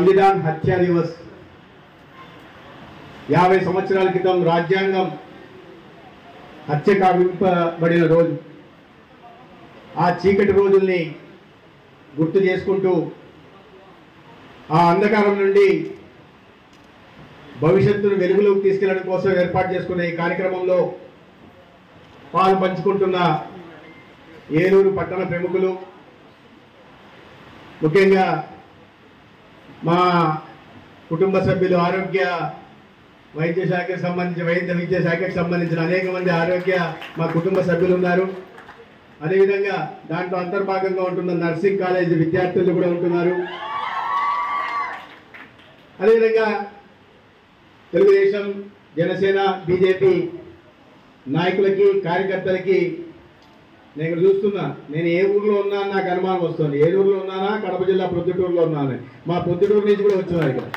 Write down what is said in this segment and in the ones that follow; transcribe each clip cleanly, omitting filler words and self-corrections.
సంవిధాన్ హత్యా దివస్ 50 సంవత్సరాల క్రితం రాజ్యాంగం హత్య కావింపబడిన రోజు. ఆ చీకటి రోజుల్ని గుర్తు చేసుకుంటూ ఆ అంధకారం నుండి భవిష్యత్తును వెలుగులోకి తీసుకెళ్లడం కోసం ఏర్పాటు చేసుకున్న ఈ కార్యక్రమంలో పాలు పంచుకుంటున్న ఏలూరు పట్టణ ప్రముఖులు, ముఖ్యంగా మా కుటుంబ సభ్యులు, ఆరోగ్య వైద్య శాఖకు సంబంధించి వైద్య విద్యా శాఖకు సంబంధించిన అనేక మంది మా కుటుంబ సభ్యులు ఉన్నారు. అదేవిధంగా దాంట్లో అంతర్భాగంగా ఉంటున్న నర్సింగ్ కాలేజ్ విద్యార్థులు కూడా ఉంటున్నారు. అదేవిధంగా తెలుగుదేశం, జనసేన, బీజేపీ నాయకులకి, కార్యకర్తలకి నేను చూస్తున్నా, నేను ఏ ఊర్లో ఉన్నా నాకు అనుమానం వస్తుంది. ఏలూరులో ఉన్నానా, కడప జిల్లా ప్రొద్దుటూరులో ఉన్నాను. మా ప్రొద్దుటూరు నుంచి కూడా వచ్చున్నారు ఇక్కడ.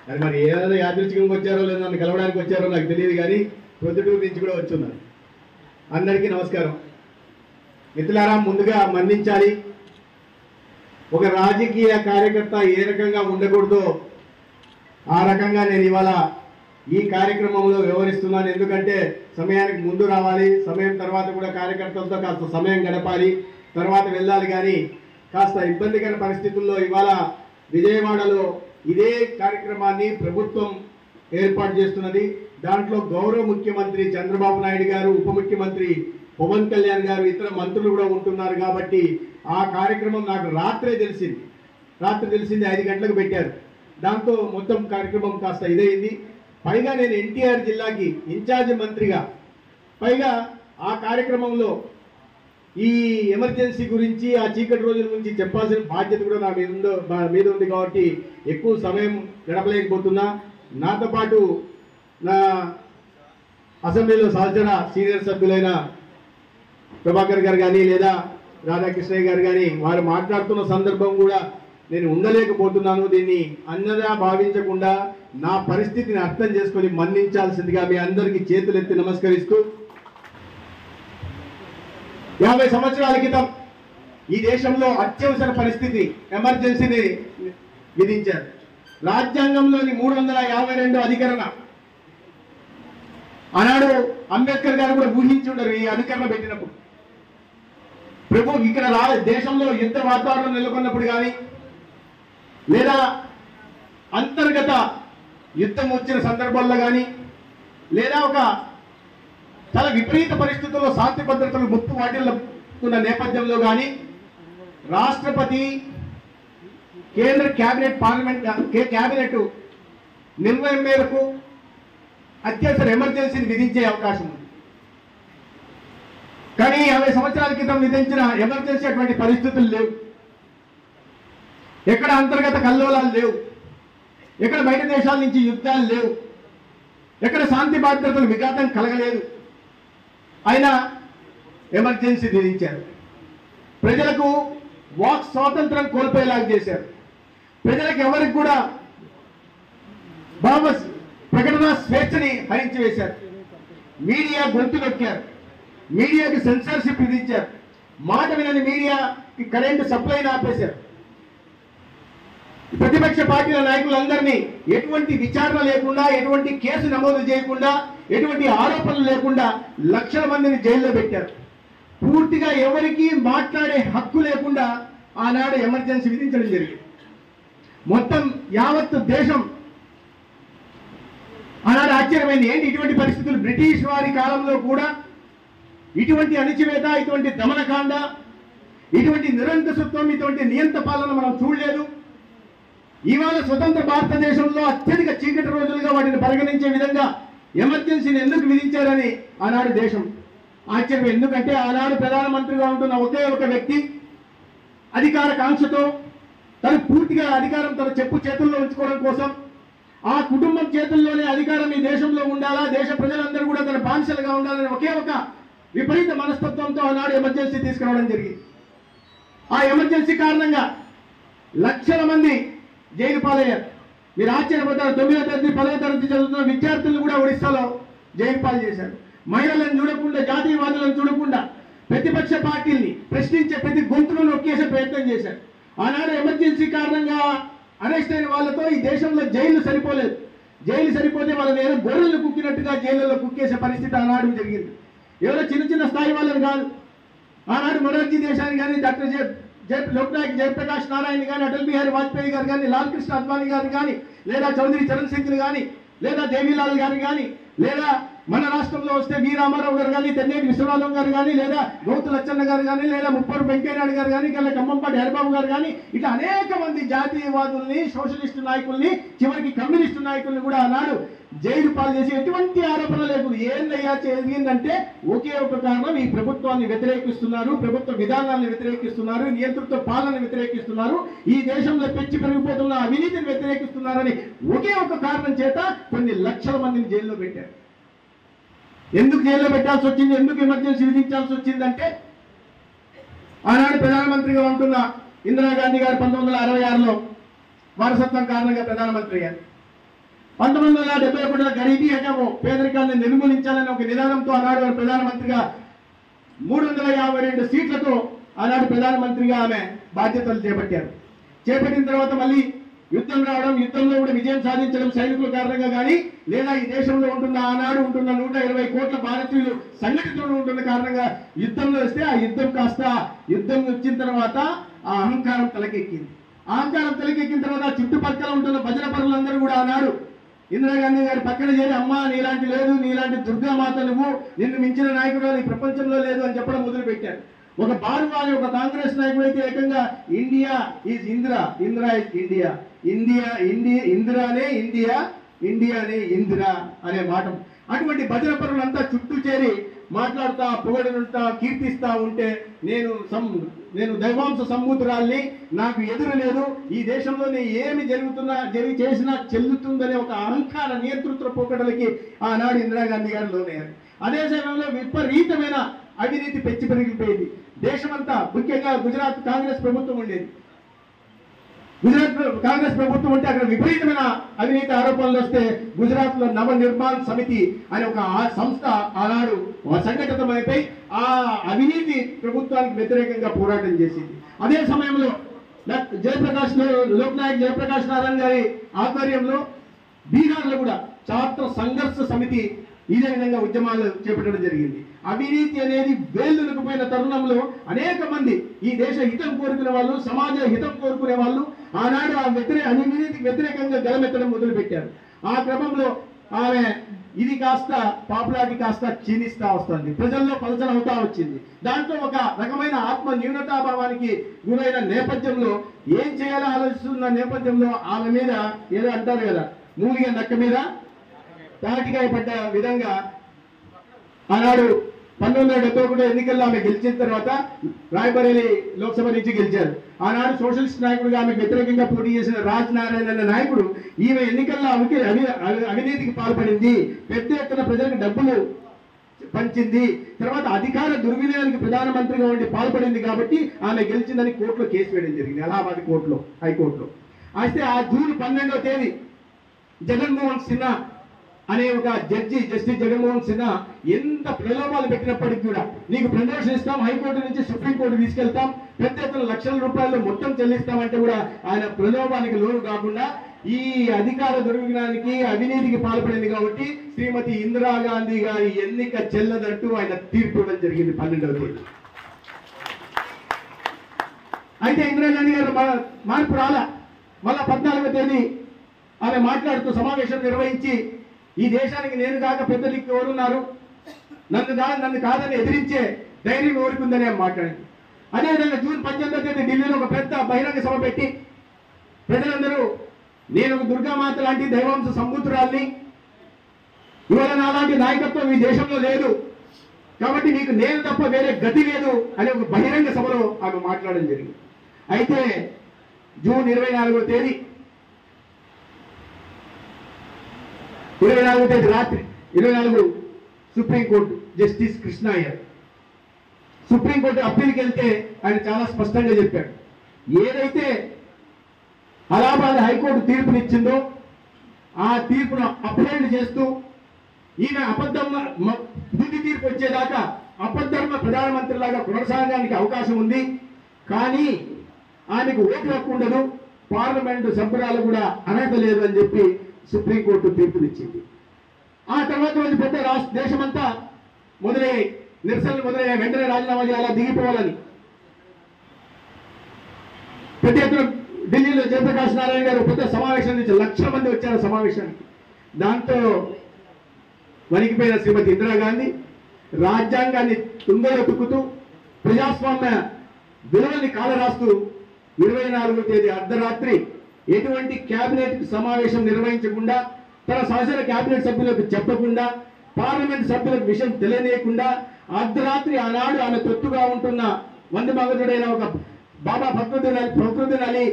అది మరి ఏదైనా యాదృచ్ఛికంగా వచ్చారో లేదా నన్ను కలవడానికి వచ్చారో నాకు తెలియదు, కానీ ప్రొద్దుటూరు నుంచి కూడా వచ్చున్నారు. అందరికీ నమస్కారం. మిత్రులారా, ముందుగా మన్నించాలి. ఒక రాజకీయ కార్యకర్త ఏ రకంగా ఉండకూడదో ఆ రకంగా నేను ఇవాళ ఈ కార్యక్రమంలో వ్యవహరిస్తున్నాను. ఎందుకంటే సమయానికి ముందు రావాలి, సమయం తర్వాత కూడా కార్యకర్తలతో కాస్త సమయం గడపాలి, తర్వాత వెళ్ళాలి. కానీ కాస్త ఇబ్బందికర పరిస్థితుల్లో ఇవాళ విజయవాడలో ఇదే కార్యక్రమాన్ని ప్రభుత్వం ఏర్పాటు చేస్తున్నది. దాంట్లో గౌరవ ముఖ్యమంత్రి చంద్రబాబు నాయుడు గారు, ఉప ముఖ్యమంత్రి పవన్ కళ్యాణ్ గారు, ఇతర మంత్రులు కూడా ఉంటున్నారు. కాబట్టి ఆ కార్యక్రమం నాకు రాత్రి తెలిసింది. 5 గంటలకు పెట్టారు. దాంతో మొత్తం కార్యక్రమం కాస్త ఇదైంది. పైగా నేను ఎన్టీఆర్ జిల్లాకి ఇన్ఛార్జ్ మంత్రిగా, పైగా ఆ కార్యక్రమంలో ఈ ఎమర్జెన్సీ గురించి, ఆ చీకటి రోజుల గురించి చెప్పాల్సిన బాధ్యత కూడా నా మీద ఉంది. కాబట్టి ఎక్కువ సమయం గడపలేకపోతున్నా. నాతో పాటు నా అసెంబ్లీలో సహచర సీనియర్ సభ్యులైన ప్రభాకర్ గారు కానీ లేదా రాధాకృష్ణయ్య గారు కానీ వారు మాట్లాడుతున్న సందర్భం కూడా నేను ఉండలేకపోతున్నాను. దీన్ని అన్నదా భావించకుండా నా పరిస్థితిని అర్థం చేసుకొని మన్నించాల్సిందిగా మీ అందరికీ చేతులెత్తి నమస్కరిస్తూ, 50 సంవత్సరాల క్రితం ఈ దేశంలో అత్యవసర పరిస్థితి, ఎమర్జెన్సీని విధించారు. రాజ్యాంగంలోని 352 అధికరణ, ఆనాడు అంబేద్కర్ గారు కూడా ఊహించి ఉండరు ఈ అధికరణ పెట్టినప్పుడు. ఇక్కడ దేశంలో యుద్ధ వాతావరణం నెలకొన్నప్పుడు కానీ లేదా అంతర్గత యుద్ధం వచ్చిన సందర్భాల్లో కానీ లేదా ఒక చాలా విపరీత పరిస్థితుల్లో శాంతి భద్రతలు ముప్పు వాటిల్లుతున్న నేపథ్యంలో కానీ రాష్ట్రపతి, కేంద్ర క్యాబినెట్, క్యాబినెట్ నిర్ణయం మేరకు అత్యవసర ఎమర్జెన్సీని విధించే అవకాశం ఉంది. కానీ 50 సంవత్సరాల క్రితం విధించిన ఎమర్జెన్సీ అటువంటి పరిస్థితులు లేవు. ఎక్కడ అంతర్గత కల్లోలాలు లేవు, ఎక్కడ బయట దేశాల నుంచి యుద్ధాలు లేవు, ఎక్కడ శాంతి భద్రతలు విఘాతం కలగలేదు. అయినా ఎమర్జెన్సీ విధించారు. ప్రజలకు వాక్ స్వాతంత్రం కోల్పోయేలాగా చేశారు. ప్రజలకు ఎవరికి కూడా ప్రకటన స్వేచ్ఛని హరించి వేశారు. మీడియా గొంతు నొక్కారు. మీడియాకి సెన్సార్షిప్ విధించారు. మాట వినని మీడియాకి కరెంటు సప్లైని ఆపేశారు. ప్రతిపక్ష పార్టీల నాయకులందరినీ ఎటువంటి విచారణ లేకుండా, ఎటువంటి కేసు నమోదు చేయకుండా, ఎటువంటి ఆరోపణలు లేకుండా లక్షల మందిని జైల్లో పెట్టారు. పూర్తిగా ఎవరికి మాట్లాడే హక్కు లేకుండా ఆనాడు ఎమర్జెన్సీ విధించడం జరిగింది. మొత్తం యావత్తు దేశం ఆనాడు ఆశ్చర్యమైంది. ఏంటి ఇటువంటి పరిస్థితులు? బ్రిటిష్ వారి కాలంలో కూడా ఇటువంటి అణిచివేత, ఇటువంటి దమనకాండ, ఇటువంటి నిరంకుశత్వం, ఇటువంటి నియంత పాలన మనం చూడలేదు. ఇవాళ స్వతంత్ర భారతదేశంలో అత్యధిక చీకటి రోజులుగా వాటిని పరిగణించే విధంగా ఎమర్జెన్సీని ఎందుకు విధించారని ఆనాడు దేశం ఆశ్చర్యం. ఎందుకంటే ఆనాడు ప్రధానమంత్రిగా ఉంటున్న ఒకే ఒక వ్యక్తి అధికార కాంక్షతో తను పూర్తిగా అధికారం తన చెప్పు చేతుల్లో ఉంచుకోవడం కోసం, ఆ కుటుంబం చేతుల్లోనే అధికారం ఈ దేశంలో ఉండాలా, దేశ ప్రజలందరూ కూడా తన బానిసలుగా ఉండాలని ఒకే ఒక విపరీత మనస్తత్వంతో ఆనాడు ఎమర్జెన్సీ తీసుకురావడం జరిగింది. ఆ ఎమర్జెన్సీ కారణంగా లక్షల మంది జైలు పాలయ్యారు. మీరు ఆశ్చర్యపోతారు. 9వ తరగతి 10వ తరగతి చదువుతున్న విద్యార్థులను కూడా ఒడిశాలో జైలు పాలు చేశారు. మహిళలను చూడకుండా, జాతీయవాదులను చూడకుండా ప్రతిపక్ష పార్టీల్ని ప్రశ్నించే ప్రతి గొంతును నొక్కేసే ప్రయత్నం చేశారు. ఆనాడు ఎమర్జెన్సీ కారణంగా అరెస్ట్ అయిన వాళ్ళతో ఈ దేశంలో జైలు సరిపోలేదు. జైలు సరిపోతే వాళ్ళని ఏదో గొర్రెలు కుక్కినట్టుగా జైళ్ళలో కుక్కేసే పరిస్థితి ఆనాడు జరిగింది. ఎవరో చిన్న చిన్న స్థాయి వాళ్ళని కాదు. ఆనాడు మొరార్జీ దేశాయ్ కానీ, డాక్టర్ లోక్నాయక్ జయప్రకాష్ నారాయణ కానీ, అటల్ బిహారీ వాజ్పేయి గారు కానీ, లాల్ కృష్ణ అద్వానీ గారు కానీ, లేదా చౌదరి చరణ్ సింగ్ కానీ, లేదా దేవీలాల్ గారు కానీ, లేదా మన రాష్ట్రంలో వస్తే వి రామారావు గారు కానీ, తెన్నేటి విశ్వనాథం గారు కానీ, లేదా గౌతు లచ్చన్న గారు కానీ, లేదా ముప్పూరు వెంకయ్యనాయుడు గారు కానీ, లేదా ఖమ్మంపాటి హరిబాబు గారు కానీ, ఇట్లా అనేక మంది జాతీయవాదుల్ని, సోషలిస్టు నాయకుల్ని, చివరికి కమ్యూనిస్టు నాయకుల్ని కూడా ఆనాడు జైలు పాలు చేసి ఎటువంటి ఆరోపణ లేకుండా ఏందయ్యా జరిగిందంటే ఒకే ఒక కారణం, ఈ ప్రభుత్వాన్ని వ్యతిరేకిస్తున్నారు, ప్రభుత్వ విధానాలను వ్యతిరేకిస్తున్నారు, నియంతృత్వ పాలనను వ్యతిరేకిస్తున్నారు, ఈ దేశంలో పెంచి పెరిగిపోతున్న అవినీతిని వ్యతిరేకిస్తున్నారని ఒకే ఒక కారణం చేత కొన్ని లక్షల మందిని జైల్లో పెట్టారు. ఎందుకు జైల్లో పెట్టాల్సి వచ్చింది, ఎందుకు ఎమర్జెన్సీ విధించాల్సి వచ్చిందంటే ఆనాడు ప్రధానమంత్రిగా ఉంటున్న ఇందిరాగాంధీ గారు 1966లో వారసత్వం కారణంగా ప్రధానమంత్రి గారు 1971లో గరీబీ హటావో పేదరికాన్ని నిర్మూలించాలని ఒక నినాదంతో ఆనాడు వారు ప్రధానమంత్రిగా 352 సీట్లతో ఆనాడు ప్రధానమంత్రిగా ఆమె బాధ్యతలు చేపట్టారు. చేపట్టిన తర్వాత మళ్ళీ యుద్ధం రావడం, యుద్ధంలో కూడా విజయం సాధించడం సైనికుల కారణంగా కానీ, లేదా ఈ దేశంలో ఉంటున్న ఆనాడు ఉంటున్న 120 కోట్ల భారతీయులు సంఘటితులు ఉంటున్న కారణంగా యుద్ధంలో వస్తే ఆ యుద్ధం కాస్త యుద్ధం వచ్చిన తర్వాత ఆ అహంకారం తలకెక్కింది. అహంకారం తలకెక్కిన తర్వాత చుట్టుపక్కల ఉంటున్న భజన పరులందరూ కూడా ఆనాడు ఇందిరాగాంధీ గారి పక్కన చేరి, అమ్మా నీలాంటి లేదు, నీలాంటి దుర్గామాత నువ్వు, నిన్ను మించిన నాయకుడు ఈ ప్రపంచంలో లేదు అని చెప్పడం మొదలుపెట్టారు. ఒక బారువారి ఒక కాంగ్రెస్ నాయకుడు అయితే ఏకంగా India is Indira, Indira is India, ఇందిరానే ఇండియా, ఇండియానే ఇందిరా అనే మాట. అటువంటి భజన పరులంతా చుట్టూ చేరి మాట్లాడుతా, పొగడుతా, కీర్తిస్తా ఉంటే నేను దైవాంశ సంభూతురాల్ని, నాకు ఎదురు లేదు, ఈ దేశంలో ఏమి చేసినా చెల్లుతుందనే ఒక అహంకార నియంతృత్వ పోకడలకి ఆనాడు ఇందిరాగాంధీ గారు లోనయ్యారు. అదే సమయంలో విపరీతమైన అవినీతి పెంచి పెరిగిపోయింది. దేశమంతా, ముఖ్యంగా గుజరాత్ కాంగ్రెస్ ప్రభుత్వం ఉండేది. గుజరాత్ కాంగ్రెస్ ప్రభుత్వం ఉంటే అక్కడ విపరీతమైన అవినీతి ఆరోపణలు వస్తే గుజరాత్ లో నవ నిర్మాణ్ సమితి అనే ఒక సంస్థ ఆనాడు సంఘటితమైపోయి ఆ అవినీతి ప్రభుత్వానికి వ్యతిరేకంగా పోరాటం చేసింది. అదే సమయంలో లోక్నాయక్ జయప్రకాష్ నారాయణ గారి ఆధ్వర్యంలో బీహార్లో కూడా ఛాత్ర సంఘర్ష సమితి ఇదే విధంగా ఉద్యమాలు చేపట్టడం జరిగింది. అవినీతి అనేది వేళ్ళునకపోయిన తరుణంలో అనేక మంది ఈ దేశ హితం కోరుకునే వాళ్ళు, సమాజ హితం కోరుకునే వాళ్ళు ఆనాడు ఆ అవినీతికి వ్యతిరేకంగా గలమెత్తడం మొదలుపెట్టారు. ఆ క్రమంలో ఆమె ఇది కాస్త పాపులారిటీ కాస్త క్షీణిస్తా వస్తుంది, ప్రజల్లో పలచన అవుతా వచ్చింది. దాంట్లో ఒక రకమైన ఆత్మ న్యూనతాభావానికి గురైన నేపథ్యంలో ఏం చేయాలో ఆలోచిస్తున్న నేపథ్యంలో ఆమె మీద ఏదో అంటారు కదా, మూలిగా నక్క మీద తాటికాయ పడ్డ విధంగా ఆనాడు 1971 ఎన్నికల్లో ఆమె గెలిచిన తర్వాత రాయ్బరేలీ లోక్సభ నుంచి గెలిచారు. ఆనాడు సోషలిస్ట్ నాయకుడిగా ఆమెకు వ్యతిరేకంగా పోటీ చేసిన రాజ్ నారాయణ అనే నాయకుడు ఈమె ఎన్నికల్లో అవినీతికి పాల్పడింది, పెద్ద ఎత్తున ప్రజలకు డబ్బులు పంచింది, తర్వాత అధికార దుర్వినియోగానికి ప్రధానమంత్రిగా ఉండి పాల్పడింది కాబట్టి ఆమె గెలిచిందని కోర్టులో కేసు వేయడం జరిగింది, అలహాబాద్ కోర్టులో, హైకోర్టులో. అయితే ఆ జూన్ 12వ తేదీ జగన్మోహన్ సిన్హా అనే ఒక జడ్జి, జస్టిస్ జగన్మోహన్ సిన్హా ఎంత ప్రలోభాలు పెట్టినప్పటికీ కూడా నీకు ప్రమోషన్ ఇస్తాం, హైకోర్టు నుంచి సుప్రీంకోర్టు తీసుకెళ్తాం, పెద్ద ఎత్తున లక్షల రూపాయలు మొత్తం చెల్లిస్తామంటే కూడా ఆయన ప్రలోభానికి లోను కాకుండా ఈ అధికార దుర్వినియోగానికి అవినీతికి పాల్పడింది కాబట్టి శ్రీమతి ఇందిరాగాంధీ గారి ఎన్నిక చెల్లదంటూ ఆయన తీర్పు ఇవ్వడం జరిగింది 12వ తేదీ. అయితే ఇందిరాగాంధీ గారు మార్పు రాలా. మళ్ళా 14వ తేదీ ఆమె మాట్లాడుతూ సమావేశం నిర్వహించి ఈ దేశానికి నేను కాక పెద్ద దిక్కు ఎవరున్నారు, నన్ను కాదని ఎదిరించే ధైర్యం ఎవరికుందని ఆమె మాట్లాడింది. అదేవిధంగా జూన్ 18వ తేదీ ఢిల్లీలో ఒక పెద్ద బహిరంగ సభ పెట్టి ప్రజలందరూ నేను ఒక దుర్గామాత లాంటి దైవాంశ సంభూతురాల్ని, ఇవాళ నాలాంటి నాయకత్వం ఈ దేశంలో లేదు కాబట్టి మీకు నేను తప్ప వేరే గతి లేదు అనే ఒక బహిరంగ సభలో ఆమె మాట్లాడడం జరిగింది. అయితే జూన్ 24వ తేదీ రాత్రి 24 సుప్రీంకోర్టు జస్టిస్ కృష్ణ అయ్యారు. సుప్రీంకోర్టు అప్పీల్కి వెళ్తే ఆయన చాలా స్పష్టంగా చెప్పాడు, ఏదైతే అలహాబాద్ హైకోర్టు తీర్పునిచ్చిందో ఆ తీర్పును అప్లైడ్ చేస్తూ ఈమె తుది తీర్పు వచ్చేదాకా అబద్ధర్మ ప్రధానమంత్రి లాగా కొనసాగడానికి అవకాశం ఉంది, కానీ ఆమెకు ఓటు హక్కు ఉండదు, పార్లమెంటు సభ్యురాలు కూడా అర్హత లేదు అని చెప్పి సుప్రీంకోర్టు తీర్పునిచ్చింది. ఆ తర్వాత రోజు పెద్ద దేశమంతా మొదలయ్యాయి, నిరసనలు మొదలయ్యాయి. వెంటనే రాజీనామా చేయాలా, దిగిపోవాలని పెద్ద ఎత్తున ఢిల్లీలో జయప్రకాష్ నారాయణ గారు పెద్ద సమావేశం నుంచి లక్షల మంది వచ్చారు సమావేశానికి. దాంతో వణికిపోయిన శ్రీమతి ఇందిరాగాంధీ రాజ్యాంగాన్ని తుంగలో తొక్కుతూ ప్రజాస్వామ్య విలువల్ని కాలరాస్తూ 24వ తేదీ అర్ధరాత్రి ఎటువంటి కేబినెట్ సమావేశం నిర్వహించకుండా, తన సహచర కేబినెట్ సభ్యులకు చెప్పకుండా, పార్లమెంట్ సభ్యులకు విషయం తెలియనీయకుండా అర్ధరాత్రి ఆనాడు ఆమె తొత్తుగా ఉంటున్న వంద మగధుడైన ఒక బాబా ఫక్రుద్దీన్ అలీ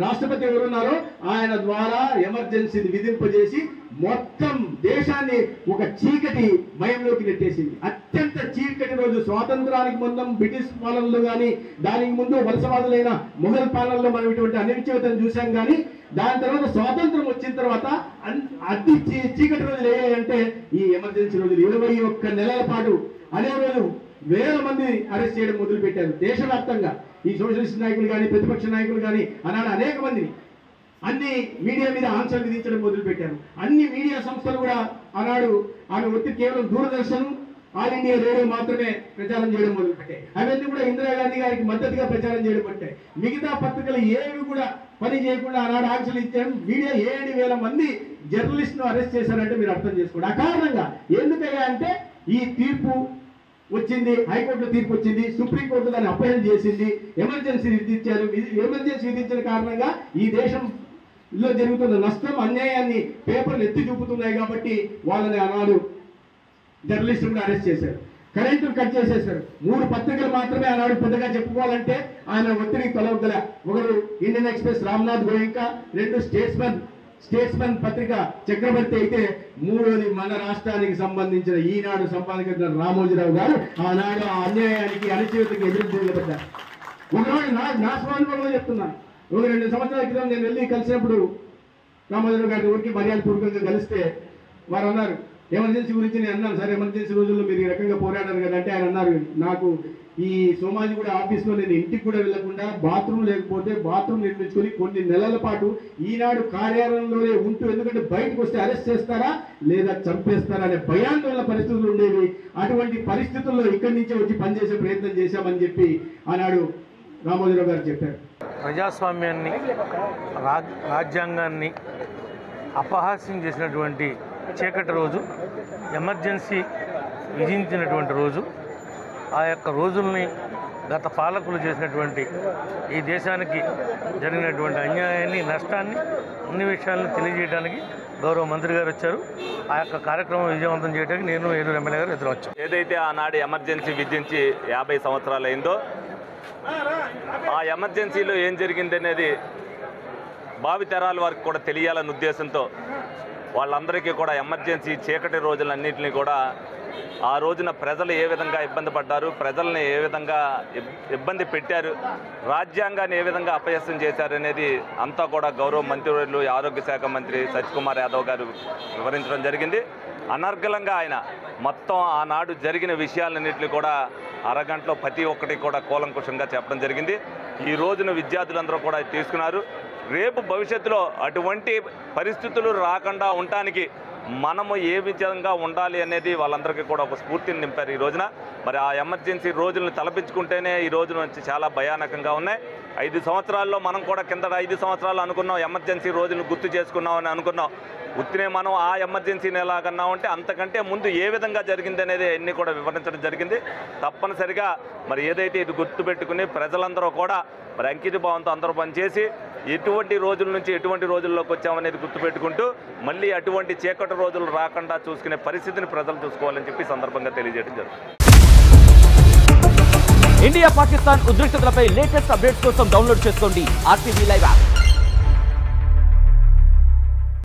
రాష్ట్రపతి ఎవరున్నారో ఆయన ద్వారా ఎమర్జెన్సీని విధింపజేసి మొత్తం దేశాన్ని ఒక చీకటి భయంలోకి నెట్టేసింది. అత్యంత చీకటి రోజు. స్వాతంత్రానికి ముందు బ్రిటిష్ పాలనలో కానీ, దానికి ముందు వలసవాదులైన మొఘల్ పాలనలో మనం ఇటువంటి అనిశ్చితను చూసాం. కానీ దాని తర్వాత స్వాతంత్రం వచ్చిన తర్వాత అతి చీకటి రోజులు ఏమంటే ఈ ఎమర్జెన్సీ రోజులు. 21 నెలల పాటు అదే రోజు వేల మంది అరెస్ట్ చేయడం మొదలుపెట్టారు దేశవ్యాప్తంగా. ఈ సోషలిస్ట్ నాయకులు కానీ, ప్రతిపక్ష నాయకులు కానీ ఆనాడు అనేక మందిని అన్ని మీడియా మీద ఆంక్షలు విధించడం మొదలుపెట్టారు. అన్ని మీడియా సంస్థలు కూడా ఆనాడు ఆమె ఒత్తిడి కేవలం దూరదర్శన్, ఆల్ ఇండియా రేడియో మాత్రమే ప్రచారం చేయడం మొదలుపెట్టాయి. అవన్నీ కూడా ఇందిరాగాంధీ గారికి మద్దతుగా ప్రచారం చేయడం పట్టాయి. మిగతా పత్రికలు ఏవి కూడా పని చేయకుండా ఆనాడు ఆంక్షలు ఇచ్చారు. మీడియా 7,000 మంది జర్నలిస్ట్ను అరెస్ట్ చేశారంటే మీరు అర్థం చేసుకోండి. అకారణంగా ఎందుకయ్యా అంటే ఈ తీర్పు వచ్చింది, హైకోర్టులో తీర్పు వచ్చింది, సుప్రీంకోర్టు దాన్ని అప్పీల్ చేసింది, ఎమర్జెన్సీ విధించారు. ఎమర్జెన్సీ విధించిన కారణంగా ఈ దేశంలో జరుగుతున్న నష్టం, అన్యాయాన్ని పేపర్లు ఎత్తి చూపుతున్నాయి కాబట్టి వాళ్ళని ఆనాడు జర్నలిస్టులు కూడా అరెస్ట్ చేశారు. కరెంటు కట్ చేసేశారు. 3 పత్రికలు మాత్రమే ఆనాడు పెద్దగా చెప్పుకోవాలంటే ఆయన ఒత్తిడికి తొలగల. ఒకరు Indian express Ramnath Goenka, 2 statesman పత్రిక చక్రవర్తి అయితే, 3వది మన రాష్ట్రానికి సంబంధించిన ఈనాడు సంపాదకుడు రామోజీరావు గారు ఆనాడు ఆ అన్యాయానికి అణచివేతకి ఎదురు నిలబడ్డారు. ఒకరోజు నా స్వానుభవంలో చెప్తున్నాను. 2 సంవత్సరాల క్రితం నేను వెళ్ళి కలిసినప్పుడు రామోజీరావు గారి ఊరికి మర్యాదపూర్వకంగా కలిస్తే వారు అన్నారు, ఎమర్జెన్సీ గురించి నేను అన్నాను, సార్ ఎమర్జెన్సీ రోజుల్లో మీరు ఈ రకంగా పోరాడారు కదా అంటే ఆయన అన్నారు, నాకు ఈ సోమాజిగూడ ఆఫీస్లో నేను ఇంటికి కూడా వెళ్లకుండా బాత్రూమ్ లేకపోతే బాత్రూమ్ నిర్మించుకొని కొన్ని నెలల పాటు ఈనాడు కార్యాలయంలోనే ఉంటూ, ఎందుకంటే బయటకు వస్తే అరెస్ట్ చేస్తారా లేదా చంపేస్తారా అనే భయాందోళన పరిస్థితులు ఉండేవి. అటువంటి పరిస్థితుల్లో ఇక్కడి నుంచే వచ్చి పనిచేసే ప్రయత్నం చేశామని చెప్పి ఆనాడు రామోజీరావు గారు చెప్పారు. ప్రజాస్వామ్యాన్ని, రాజ్యాంగాన్ని అపహాస్యం చేసినటువంటి చీకటి రోజు, ఎమర్జెన్సీ విధించినటువంటి రోజు, ఆ యొక్క రోజుల్ని గత పాలకులు చేసినటువంటి ఈ దేశానికి జరిగినటువంటి అన్యాయాన్ని, నష్టాన్ని, అన్ని విషయాలను తెలియజేయడానికి గౌరవ మంత్రి గారు వచ్చారు. ఆ యొక్క కార్యక్రమం విజయవంతం చేయడానికి నేను ఏలూరు ఎమ్మెల్యే గారు ఎదురు వచ్చాను. ఏదైతే ఆనాడు ఎమర్జెన్సీ విధించి 50 సంవత్సరాలు అయిందో, ఆ ఎమర్జెన్సీలో ఏం జరిగింది అనేది భావితరాల వారికి కూడా తెలియాలన్న ఉద్దేశంతో వాళ్ళందరికీ కూడా ఎమర్జెన్సీ చీకటి రోజులన్నింటినీ కూడా ఆ రోజున ప్రజలు ఏ విధంగా ఇబ్బంది పడ్డారు, ప్రజల్ని ఏ విధంగా ఇబ్బంది పెట్టారు, రాజ్యాంగాన్ని ఏ విధంగా అపయస్సం చేశారు అనేది అంతా కూడా గౌరవ మంత్రివర్యులు ఆరోగ్య శాఖ మంత్రి సత్యకుమార్ యాదవ్ గారు వివరించడం జరిగింది. అనర్గళంగా ఆయన మొత్తం ఆనాడు జరిగిన విషయాలన్నింటినీ కూడా అరగంటలో ప్రతి ఒక్కటి కూడా కూలంకుషంగా చెప్పడం జరిగింది. ఈ రోజున విద్యార్థులందరూ కూడా తీసుకున్నారు. రేపు భవిష్యత్తులో అటువంటి పరిస్థితులు రాకుండా ఉండటానికి మనము ఏ విధంగా ఉండాలి అనేది వాళ్ళందరికీ కూడా ఒక స్ఫూర్తిని నింపారు ఈ రోజున. మరి ఆ ఎమర్జెన్సీ రోజులను తలపించుకుంటేనే ఈ రోజున నుంచి చాలా భయానకంగా ఉన్నాయి. 5 సంవత్సరాల్లో మనం కూడా కింద 5 సంవత్సరాలు అనుకున్నాం, ఎమర్జెన్సీ రోజులను గుర్తు చేసుకున్నాం అని అనుకున్నాం. ఉత్తినే మనం ఆ ఎమర్జెన్సీని ఎలాగన్నామంటే అంతకంటే ముందు ఏ విధంగా జరిగింది అనేది అన్నీ కూడా వివరించడం జరిగింది. తప్పనిసరిగా మరి ఏదైతే ఇది గుర్తుపెట్టుకుని ప్రజలందరూ కూడా మరి అంకిత భావంతో అందరూ పనిచేసి ఎటువంటి రోజుల నుంచి ఎటువంటి రోజుల్లోకి వచ్చామనేది గుర్తుపెట్టుకుంటూ మళ్ళీ అటువంటి చీకటి రోజులు రాకుండా చూసుకునే పరిస్థితిని ప్రజలు చూసుకోవాలని చెప్పి సందర్భంగా తెలియజేయడం జరుగుతుంది. ఇండియా పాకిస్తాన్ ఉద్రిక్తతలపై లేటెస్ట్ అప్డేట్స్ కోసం డౌన్లోడ్ చేసుకోండి RTV లైవ్ యాప్.